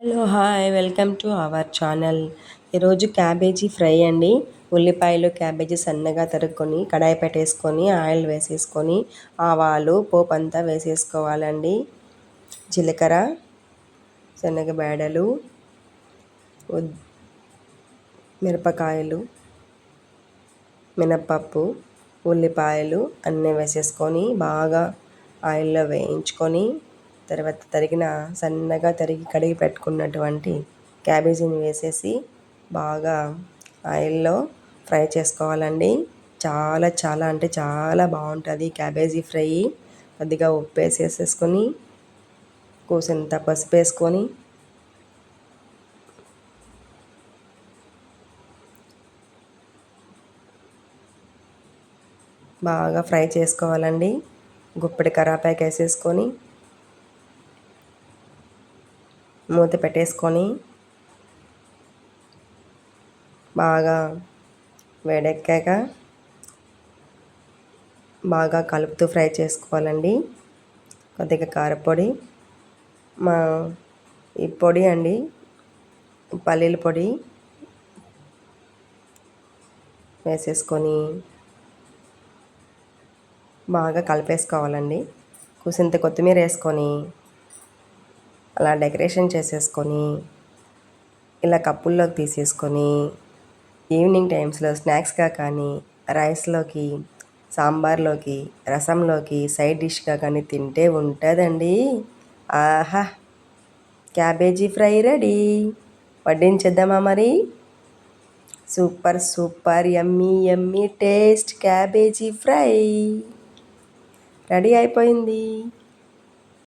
Hello hi welcome to our channel. ఈరోజు cabbage fry అండి. ఉల్లిపాయలు క్యాబేజీ సన్నగా తరుక్కొని కడాయి పెట్టేసుకొని ఆయిల్ వేసేసుకొని ఆవాలు పోపు అంతా వేసేసుకోవాలండి. జీలకర్ర, శనగబేడలు, మిరపకాయలు, మినప్పప్పు, ఉల్లిపాయలు అన్నీ వేసేసుకొని బాగా ఆయిల్లో వేయించుకొని తర్వాత సన్నగా తరిగి కడిగి పెట్టుకున్నటువంటి క్యాబేజీని వేసేసి బాగా ఆయిల్లో ఫ్రై చేసుకోవాలండి. చాలా చాలా అంటే చాలా బాగుంటుంది క్యాబేజీ ఫ్రై. కొద్దిగా ఉప్పు వేసేసుకొని కూసింత పసుపు వేసుకొని బాగా ఫ్రై చేసుకోవాలండి. గుప్పెడి కరివేపాకు వేసేసుకొని మూత పెట్టేసుకొని బాగా వేడెక్కాక బాగా కలుపుతూ ఫ్రై చేసుకోవాలండి. కొద్దిగా కారపొడి, ఈ పొడి అండి, పల్లీల పొడి వేసేసుకొని బాగా కలిపేసుకోవాలండి. కూసింత కొత్తిమీర వేసుకొని అలా డెకరేషన్ చేసేసుకొని ఇలా కప్పుల్లోకి తీసేసుకొని ఈవినింగ్ టైమ్స్లో స్నాక్స్గా కానీ రైస్లోకి, సాంబార్లోకి, రసంలోకి సైడ్ డిష్గా కానీ తింటే ఉంటుందండి. ఆహా, క్యాబేజీ ఫ్రై రెడీ. వడ్డించేద్దామా మరి? Super super yummy yummy taste cabbage fry ready అయిపోయింది.